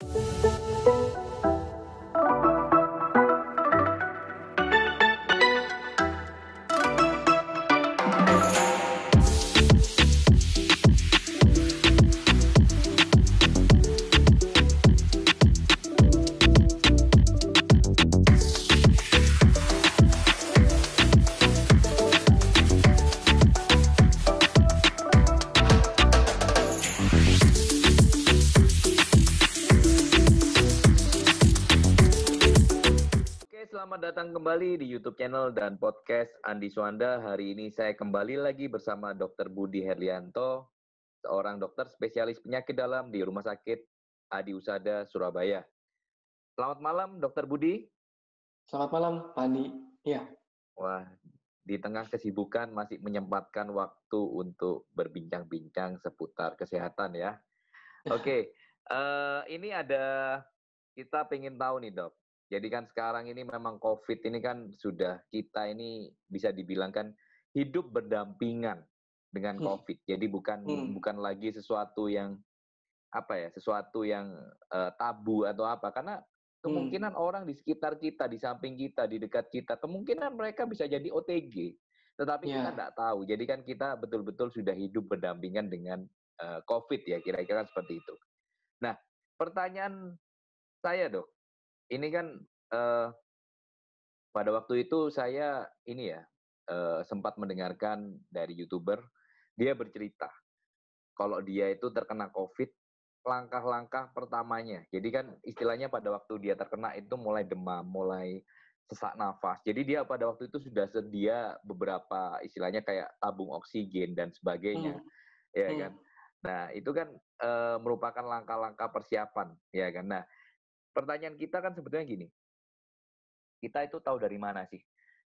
Selamat datang kembali di YouTube channel dan podcast Andi Suanda. Hari ini saya kembali lagi bersama Dr. Budi Herlianto, seorang dokter spesialis penyakit dalam di Rumah Sakit Adi Husada, Surabaya. Selamat malam, Dr. Budi. Selamat malam, Pak Andi. Ya. Wah, di tengah kesibukan masih menyempatkan waktu untuk berbincang-bincang seputar kesehatan ya. Oke, ini kita pengen tahu nih, Dok. Jadi kan sekarang ini memang COVID ini kan sudah kita ini bisa dibilang kan hidup berdampingan dengan COVID. Jadi bukan lagi sesuatu yang tabu atau apa. Karena kemungkinan orang di sekitar kita, di samping kita, di dekat kita, kemungkinan mereka bisa jadi OTG. Tetapi kita tidak tahu. Jadi kan kita betul-betul sudah hidup berdampingan dengan COVID ya, kira-kira seperti itu. Nah, pertanyaan saya, Dok. Ini kan pada waktu itu saya sempat mendengarkan dari YouTuber, dia bercerita kalau dia itu terkena COVID, langkah-langkah pertamanya. Jadi kan istilahnya pada waktu dia terkena itu mulai demam, mulai sesak nafas. Jadi dia pada waktu itu sudah sedia beberapa istilahnya kayak tabung oksigen dan sebagainya, ya kan. Nah itu kan merupakan langkah-langkah persiapan, ya kan. Nah pertanyaan kita kan sebetulnya gini. Kita itu tahu dari mana sih?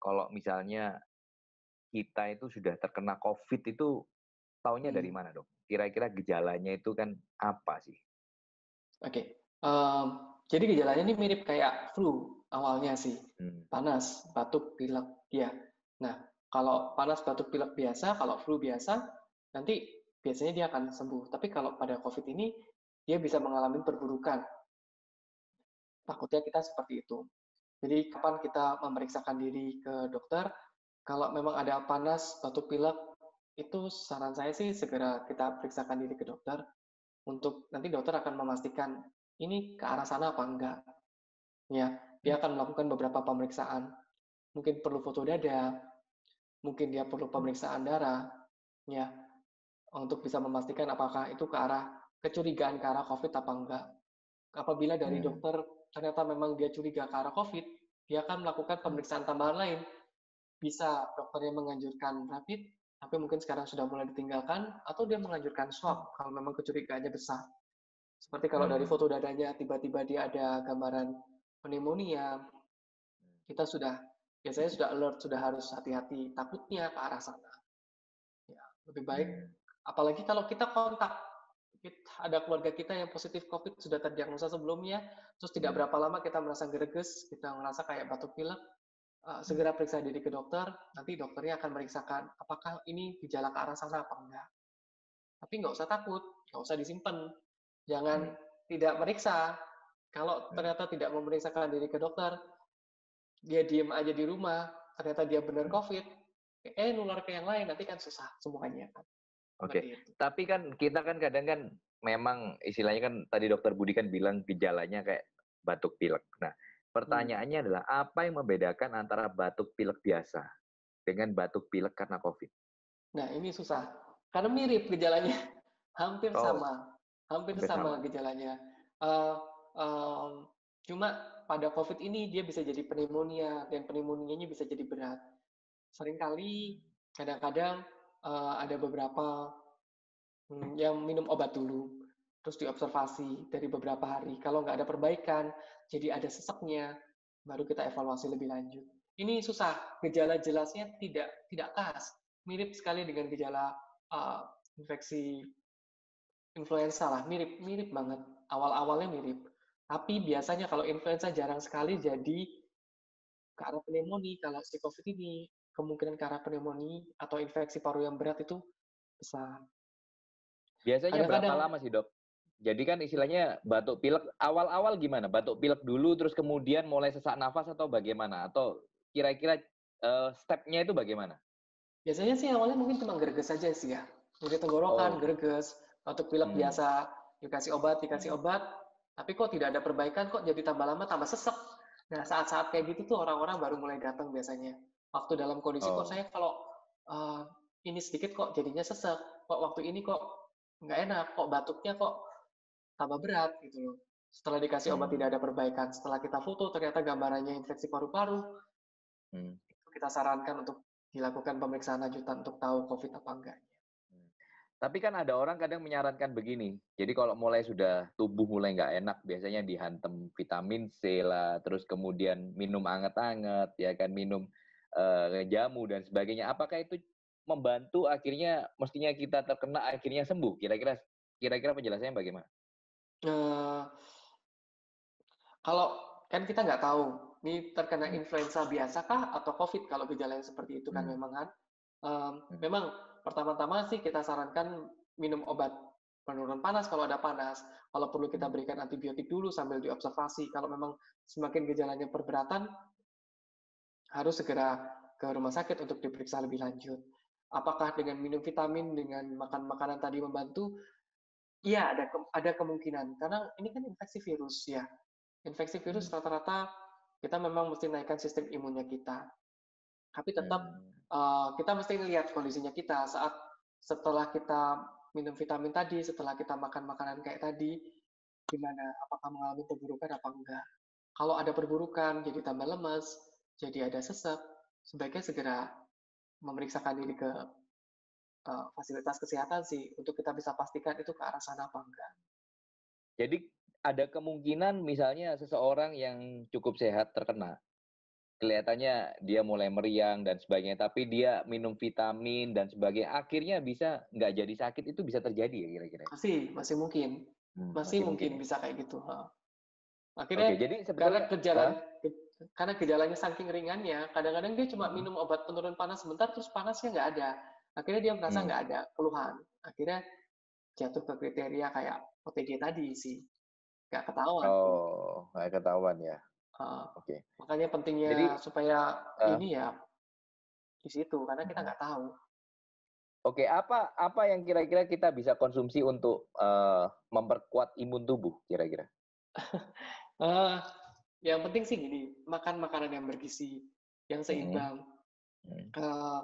Kalau misalnya kita itu sudah terkena COVID itu taunya dari mana, Dok? Kira-kira gejalanya itu kan apa sih? Oke. Jadi gejalanya ini mirip kayak flu awalnya sih. Panas, batuk, pilek. Ya. Nah, kalau panas, batuk, pilek biasa, kalau flu biasa, nanti biasanya dia akan sembuh. Tapi kalau pada COVID ini, dia bisa mengalami perburukan. Takutnya kita seperti itu. Jadi kapan kita memeriksakan diri ke dokter, kalau memang ada panas, batuk, pilek, itu saran saya sih segera kita periksakan diri ke dokter, untuk nanti dokter akan memastikan ini ke arah sana apa enggak. Ya, dia akan melakukan beberapa pemeriksaan. Mungkin perlu foto dada, mungkin dia perlu pemeriksaan darah, ya, untuk bisa memastikan apakah itu ke arah kecurigaan ke arah COVID apa enggak. Apabila dari dokter ternyata memang dia curiga ke arah COVID, dia akan melakukan pemeriksaan tambahan lain. Bisa dokternya menganjurkan rapid, tapi mungkin sekarang sudah mulai ditinggalkan, atau dia menganjurkan swab kalau memang kecurigaannya besar. Seperti kalau dari foto dadanya tiba-tiba dia ada gambaran pneumonia, kita biasanya sudah alert, sudah harus hati-hati, takutnya ke arah sana. Ya, lebih baik, apalagi kalau kita kontak, ada keluarga kita yang positif COVID sudah terdiagnosa sebelumnya, terus tidak berapa lama kita merasa greges, kita merasa kayak batuk pilek, segera periksa diri ke dokter, nanti dokternya akan meriksakan apakah ini gejala ke arah sana apa enggak. Tapi nggak usah takut, nggak usah disimpan, jangan tidak meriksa. Kalau ternyata tidak memeriksakan diri ke dokter, dia diem aja di rumah, ternyata dia benar COVID, nular ke yang lain, nanti kan susah semuanya kan. Oke, tapi kan kita kan kadang kan memang istilahnya kan tadi Dokter Budi kan bilang gejalanya kayak batuk pilek. Nah, pertanyaannya adalah apa yang membedakan antara batuk pilek biasa dengan batuk pilek karena COVID? Nah, ini susah. Karena mirip gejalanya. Hampir sama gejalanya. Cuma pada COVID ini dia bisa jadi pneumonia, dan pneumonia-nya bisa jadi berat. Seringkali, kadang-kadang ada beberapa yang minum obat dulu, terus diobservasi dari beberapa hari. Kalau nggak ada perbaikan, jadi ada sesaknya, baru kita evaluasi lebih lanjut. Ini susah, gejala jelasnya tidak khas. Mirip sekali dengan gejala infeksi influenza lah, mirip banget. Awal-awalnya mirip. Tapi biasanya kalau influenza jarang sekali jadi ke arah pneumonia. Kalau si COVID ini kemungkinan ke arah pneumonia atau infeksi paru yang berat itu besar. Biasanya berapa lama sih, Dok? Jadi kan istilahnya batuk pilek awal-awal gimana? Batuk pilek dulu terus kemudian mulai sesak nafas atau bagaimana? Atau kira-kira, step-nya itu bagaimana? Biasanya sih awalnya mungkin cuma greges aja sih ya. Nyeri tenggorokan, Oh, greges, batuk pilek hmm, biasa, dikasih hmm, obat, tapi kok tidak ada perbaikan, kok jadi tambah lama tambah sesek. Nah, saat-saat kayak gitu tuh orang-orang baru mulai datang biasanya. Waktu dalam kondisi kok oh, saya kalau eh, ini sedikit kok jadinya sesek, kok waktu ini kok nggak enak, kok batuknya kok tambah berat gitu loh. Setelah dikasih obat hmm, tidak ada perbaikan, setelah kita foto ternyata gambarannya infeksi paru-paru, hmm, kita sarankan untuk dilakukan pemeriksaan lanjutan untuk tahu COVID apa enggak. hmm. Tapi kan ada orang kadang menyarankan begini, jadi kalau mulai sudah tubuh mulai nggak enak, biasanya dihantam vitamin C lah, terus kemudian minum anget-anget, ya kan, minum, jamu dan sebagainya. Apakah itu membantu akhirnya mestinya kita terkena akhirnya sembuh? Kira-kira penjelasannya bagaimana? Eh, Kalau kan kita nggak tahu, ini terkena Hmm, influenza biasa kah atau COVID kalau gejalanya seperti itu kan hmm, memang kan. hmm, Memang pertama-tama sih kita sarankan minum obat penurun panas kalau ada panas. Kalau perlu kita hmm, berikan antibiotik dulu sambil diobservasi. Kalau memang semakin gejalanya perberatan, harus segera ke rumah sakit untuk diperiksa lebih lanjut. Apakah dengan minum vitamin, dengan makan makanan tadi membantu? Iya, ada kemungkinan. Karena ini kan infeksi virus ya. Infeksi virus hmm, rata-rata kita memang mesti naikkan sistem imunnya kita. Tapi tetap hmm. kita mesti lihat kondisinya kita saat setelah kita minum vitamin tadi, setelah kita makan makanan kayak tadi, gimana? Apakah mengalami perburukan apa enggak? Kalau ada perburukan, jadi tambah lemas, jadi ada sesak, sebaiknya segera memeriksakan diri ke fasilitas kesehatan sih untuk kita bisa pastikan itu ke arah sana apa enggak. Jadi ada kemungkinan misalnya seseorang yang cukup sehat terkena, kelihatannya dia mulai meriang dan sebagainya, tapi dia minum vitamin dan sebagainya, akhirnya bisa nggak jadi sakit, itu bisa terjadi ya kira-kira? Masih mungkin, masih Masih mungkin mungkin ya? bisa kayak gitu. Akhirnya Oke, jadi karena sebetulnya karena gejalanya saking ringannya, kadang-kadang dia cuma mhm, minum obat penurun panas sebentar, terus panasnya nggak ada. Akhirnya dia merasa mmm, nggak ada keluhan. Akhirnya jatuh ke kriteria kayak OTG tadi sih, nggak ketahuan tuh. oh, nggak ketahuan ya? Uh, Oke. Makanya pentingnya Jadi supaya eee, ini ya di situ, karena kita mhm, nggak tahu. oke, apa apa yang kira-kira kita bisa konsumsi untuk, memperkuat imun tubuh kira-kira? Uh, yang penting sih gini, makan makanan yang bergizi, yang Mhm, seimbang. mhm, Uh,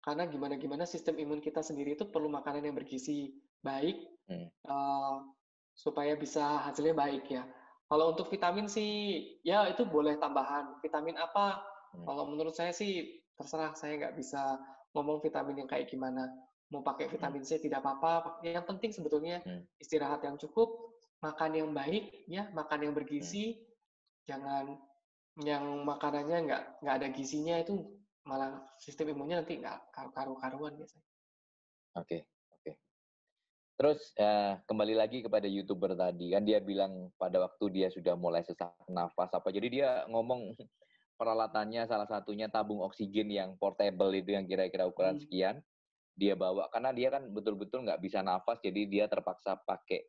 karena gimana-gimana sistem imun kita sendiri itu perlu makanan yang bergizi baik mhm, uh, supaya bisa hasilnya baik ya. Kalau untuk vitamin sih, ya itu boleh tambahan. Vitamin apa? mhm, Kalau menurut saya sih terserah, saya nggak bisa ngomong vitamin yang kayak gimana. Mau pakai mhm, vitamin C tidak apa-apa. Yang penting sebetulnya mhm, istirahat yang cukup, makan yang baik, ya, makan yang mhm. bergizi, jangan yang makanannya nggak ada gizinya itu malah sistem imunnya nanti nggak karu-karuan biasanya. Oke, oke. Terus, kembali lagi kepada YouTuber tadi, kan dia bilang pada waktu dia sudah mulai sesak nafas apa, jadi dia ngomong peralatannya salah satunya tabung oksigen yang portable itu yang kira-kira ukuran Hmm. sekian, dia bawa karena dia kan betul-betul nggak bisa nafas, jadi dia terpaksa pakai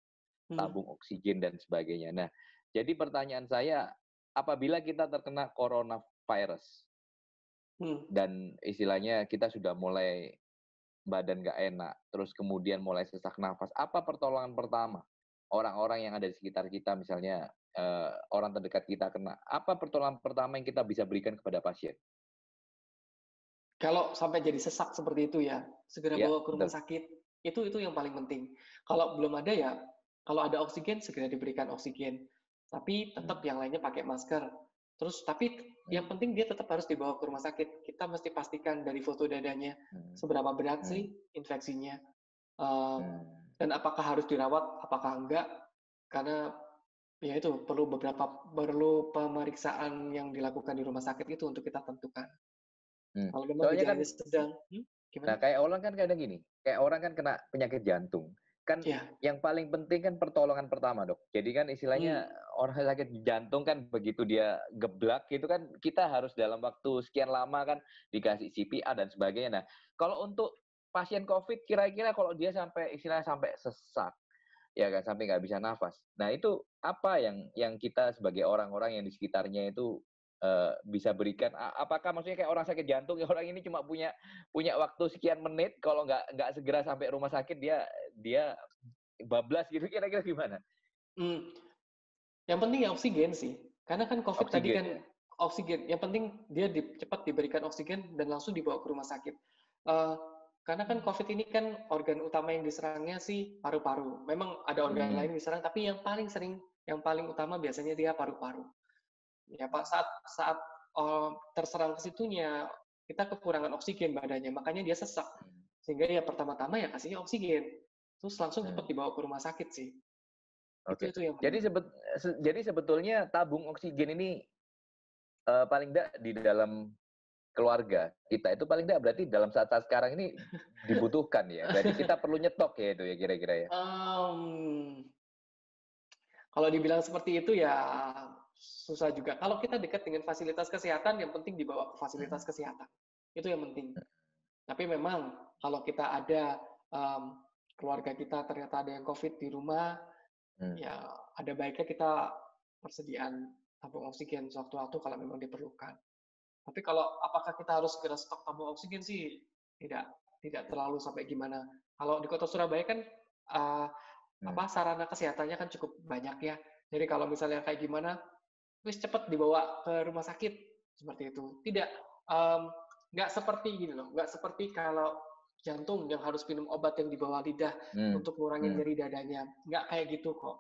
Hmm. tabung oksigen dan sebagainya. Nah, jadi pertanyaan saya, apabila kita terkena coronavirus Hmm. dan istilahnya kita sudah mulai badan nggak enak, terus kemudian mulai sesak nafas, apa pertolongan pertama? Orang-orang yang ada di sekitar kita misalnya, orang terdekat kita kena, apa pertolongan pertama yang kita bisa berikan kepada pasien? Kalau sampai jadi sesak seperti itu ya, segera Ya, bawa ke rumah betul. sakit. Itu yang paling penting. Kalau belum ada ya, kalau ada oksigen segera diberikan oksigen. Tapi tetap Mmm, yang lainnya pakai masker. Terus tapi yang mmm, penting dia tetap harus dibawa ke rumah sakit. Kita mesti pastikan dari foto dadanya mmm, seberapa berat mmm, sih infeksinya. Eh, mmm, dan apakah harus dirawat, apakah enggak. Karena ya itu perlu pemeriksaan yang dilakukan di rumah sakit itu untuk kita tentukan. Kalau memang soalnya kan gejalanya sedang, nah, gimana? kayak orang kan kadang gini, kayak orang kan kena penyakit jantung, kan Ya, yang paling penting kan pertolongan pertama, Dok. Jadi kan istilahnya hmm, orang sakit jantung kan begitu dia geblak gitu kan, kita harus dalam waktu sekian lama kan dikasih CPR dan sebagainya. Nah, kalau untuk pasien COVID kira-kira kalau dia sampai istilahnya sampai sesak, ya kan, sampai nggak bisa nafas. Nah itu apa yang kita sebagai orang-orang yang di sekitarnya itu bisa berikan? Apakah maksudnya kayak orang sakit jantung, ya orang ini cuma punya punya waktu sekian menit, kalau nggak segera sampai rumah sakit dia dia bablas gitu, kira-kira gimana? Mmm, yang penting ya oksigen sih, karena kan COVID tadi Oksigen kan ya? oksigen, yang penting dia cepat diberikan oksigen dan langsung dibawa ke rumah sakit. Eee, karena kan Mmm, COVID ini kan organ utama yang diserangnya sih paru-paru. Memang ada organ mhm, lain yang diserang, tapi yang paling sering, yang paling utama biasanya dia paru-paru. Ya Pak, saat saat, terserang ke situnya, kita kekurangan oksigen badannya, makanya dia sesak. mhm, Sehingga ya pertama-tama ya kasihnya oksigen, terus langsung cepat mmm, dibawa ke rumah sakit sih. oke. Itu yang Jadi penting. jadi sebetulnya tabung oksigen ini, paling nggak di dalam keluarga kita itu paling nggak berarti dalam saat-saat sekarang ini dibutuhkan ya, berarti kita perlu nyetok ya itu ya kira-kira ya? Mmm, kalau dibilang seperti itu ya susah juga. Kalau kita dekat dengan fasilitas kesehatan, yang penting dibawa ke Mhm, fasilitas kesehatan. Itu yang penting. Tapi memang kalau kita ada, keluarga kita ternyata ada yang COVID di rumah, mhm, ya ada baiknya kita persediaan tabung oksigen sewaktu-waktu kalau memang diperlukan. Tapi kalau apakah kita harus segera stok tabung oksigen sih tidak tidak terlalu sampai gimana. Kalau di Kota Surabaya kan, mhm, sarana kesehatannya kan cukup banyak ya. Jadi kalau misalnya kayak gimana, wis cepet dibawa ke rumah sakit, seperti itu. Tidak, mmm, nggak seperti gini loh, nggak seperti kalau jantung yang harus minum obat yang di bawah lidah mmm, untuk ngurangin mmm, nyeri dadanya, nggak kayak gitu kok.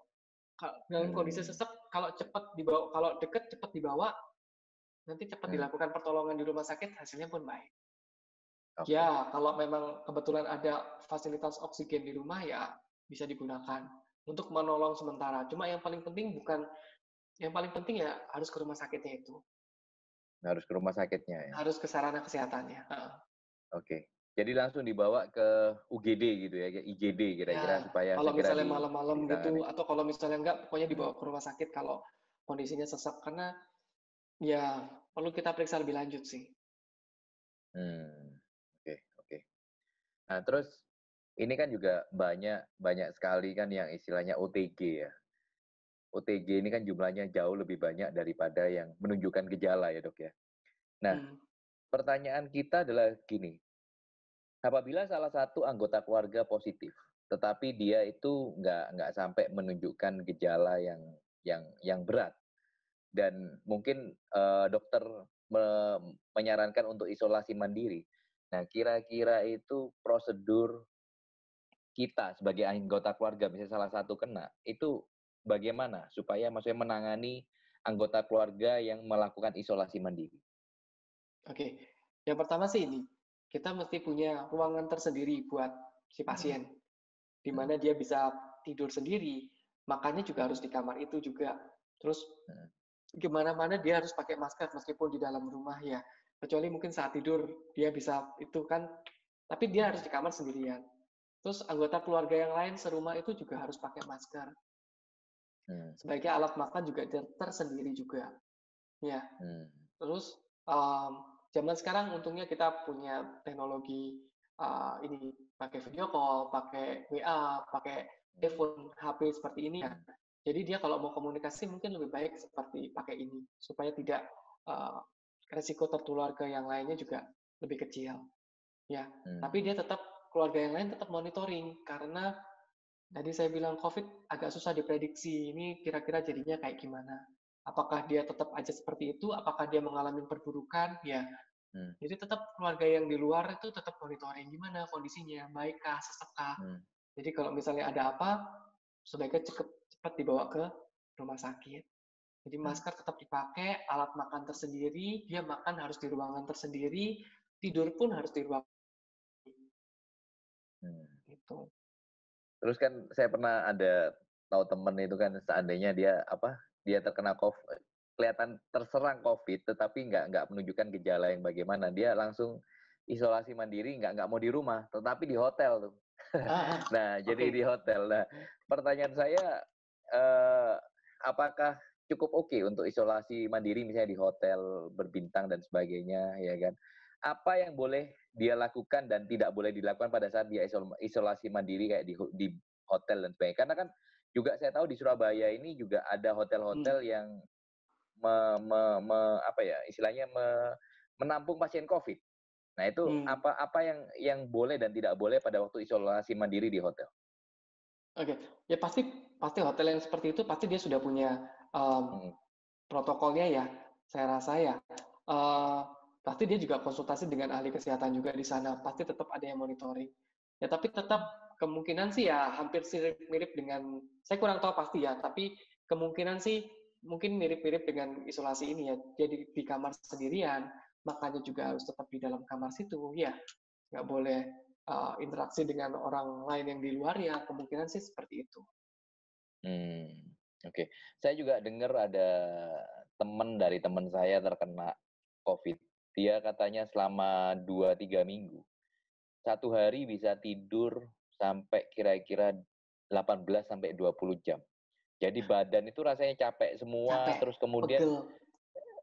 Dalam kondisi mmm, sesek, kalau cepat dibawa, kalau deket cepat dibawa, nanti cepat mmm, dilakukan pertolongan di rumah sakit, hasilnya pun baik. oke. Ya, kalau memang kebetulan ada fasilitas oksigen di rumah, ya bisa digunakan untuk menolong sementara. Cuma yang paling penting ya harus ke rumah sakitnya itu, Harus ke rumah sakitnya ya? harus ke sarana kesehatannya, heeh. Oke. Jadi langsung dibawa ke UGD gitu ya, ke IGD kira-kira Ya, supaya kalau segera misalnya malam-malam gitu, ditangani? atau kalau misalnya enggak, pokoknya Mmm, dibawa ke rumah sakit kalau kondisinya sesak, karena ya perlu kita periksa lebih lanjut sih. mmm, oke oke. Nah terus, ini kan juga banyak banyak sekali kan yang istilahnya OTG ya. OTG ini kan jumlahnya jauh lebih banyak daripada yang menunjukkan gejala ya, Dok, ya. Nah, Mmm, pertanyaan kita adalah gini, apabila salah satu anggota keluarga positif, tetapi dia itu nggak sampai menunjukkan gejala yang berat dan mungkin, dokter me menyarankan untuk isolasi mandiri. Nah, kira-kira itu prosedur kita sebagai anggota keluarga, misalnya salah satu kena, itu bagaimana supaya maksudnya menangani anggota keluarga yang melakukan isolasi mandiri? oke. Yang pertama sih ini, kita mesti punya ruangan tersendiri buat si Mhm, pasien, di mhm, mana dia bisa tidur sendiri, makannya juga harus di kamar itu juga. Terus mhm, di mana-mana dia harus pakai masker meskipun di dalam rumah ya. Kecuali mungkin saat tidur dia bisa itu kan, tapi dia harus mhm, di kamar sendirian. Terus anggota keluarga yang lain serumah itu juga harus pakai masker. mhm, Sebaiknya alat makan juga tersendiri juga. Ya, mhm, terus zaman sekarang untungnya kita punya teknologi, ini pakai video call, pakai WA, pakai mhm, telepon, HP seperti ini ya. mhm, Jadi dia kalau mau komunikasi mungkin lebih baik seperti pakai ini, supaya tidak, eee, resiko tertular ke yang lainnya juga lebih kecil, ya. mhm, Tapi dia tetap, keluarga yang lain tetap monitoring, karena tadi saya bilang COVID agak susah diprediksi, ini kira-kira jadinya kayak gimana. Apakah dia tetap aja seperti itu, apakah dia mengalami perburukan, ya. mhm, Jadi tetap keluarga yang di luar itu tetap monitoring gimana kondisinya, baikkah, sesekkah. mhm, Jadi kalau misalnya ada apa, sebaiknya cepat dibawa ke rumah sakit. Jadi mhm, masker tetap dipakai, alat makan tersendiri, dia makan harus di ruangan tersendiri, tidur pun harus di ruangan mhm. itu. Terus kan saya pernah ada tahu temen itu kan seandainya dia apa, dia terkena kelihatan terserang COVID tetapi nggak menunjukkan gejala yang bagaimana, dia langsung isolasi mandiri nggak mau di rumah, tetapi di hotel tuh. Ah, ah, Nah, oke. jadi di hotel. Nah, pertanyaan saya, eee, apakah cukup oke untuk isolasi mandiri misalnya di hotel berbintang dan sebagainya, ya kan? Apa yang boleh dia lakukan dan tidak boleh dilakukan pada saat dia isolasi mandiri kayak di hotel dan sebagainya. Karena kan juga saya tahu di Surabaya ini juga ada hotel-hotel yang apa ya, istilahnya menampung pasien COVID. Nah itu apa yang boleh dan tidak boleh pada waktu isolasi mandiri di hotel? Oke, ya pasti pasti hotel yang seperti itu pasti dia sudah punya protokolnya ya, saya rasa ya. Pasti dia juga konsultasi dengan ahli kesehatan juga di sana, pasti tetap ada yang monitoring. Ya tapi tetap kemungkinan sih ya hampir mirip dengan, saya kurang tahu pasti ya, tapi kemungkinan sih mungkin mirip-mirip dengan isolasi ini ya. Jadi di kamar sendirian, makanya juga harus tetap di dalam kamar situ, ya nggak boleh interaksi dengan orang lain yang di luar ya, kemungkinan sih seperti itu. Oke. Saya juga dengar ada teman dari teman saya terkena COVID. Dia katanya selama 2-3 minggu, 1 hari bisa tidur sampai kira-kira 18 sampai 20 jam. Jadi badan itu rasanya capek semua, Capek, terus kemudian pegel.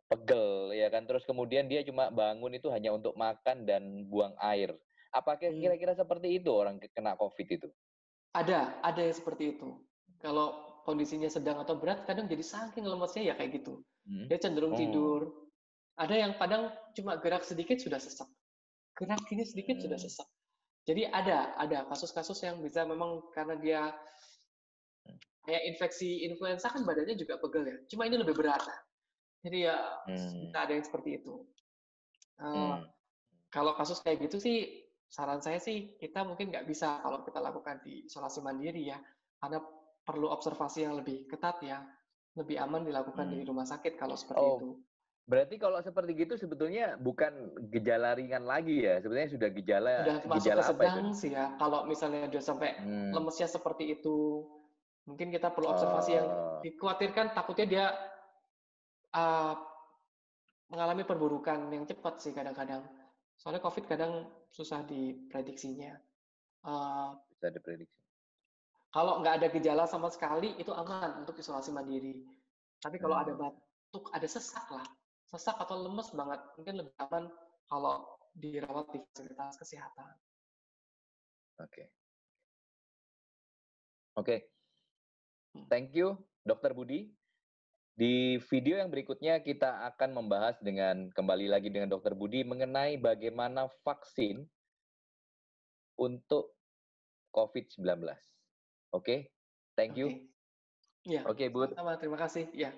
pegel ya kan, terus kemudian dia cuma bangun itu hanya untuk makan dan buang air. Apakah kira-kira seperti itu orang kena COVID itu? Ada yang seperti itu. Kalau kondisinya sedang atau berat, kadang jadi saking lemesnya ya kayak gitu. Dia cenderung Oh. tidur. Ada yang kadang cuma gerak sedikit sudah sesak. Gerak gini sedikit sudah sesak. Jadi ada kasus-kasus yang bisa memang karena dia kayak infeksi influenza kan badannya juga pegel ya. Cuma ini lebih berat. Jadi ya bisa ada yang seperti itu. Kalau kasus kayak gitu sih, saran saya sih kita mungkin nggak bisa kalau kita lakukan di isolasi mandiri ya, karena perlu observasi yang lebih ketat ya, lebih aman dilakukan di rumah sakit kalau seperti Oh, itu. berarti kalau seperti gitu sebetulnya bukan gejala ringan lagi ya? Sebetulnya sudah Sudah masuk ke gejala apa itu? sedang sih ya, kalau misalnya udah sampai lemesnya seperti itu, mungkin kita perlu observasi yang Oh, dikhawatirkan takutnya dia uh, mengalami perburukan yang cepat sih kadang-kadang. Soalnya COVID kadang susah diprediksinya. Uh, bisa diprediksi. Kalau nggak ada gejala sama sekali, itu aman untuk isolasi mandiri. Tapi kalau ada batuk, ada sesak lah, sesak atau lemes banget, mungkin lebih aman kalau dirawat di fasilitas kesehatan. Oke. Oke. Thank you, Dokter Budi. Di video yang berikutnya kita akan membahas kembali lagi dengan Dokter Budi mengenai bagaimana vaksin untuk COVID-19. Oke? Thank you. Oke, ya, Oke, Bud. sama-sama. Terima kasih. Ya.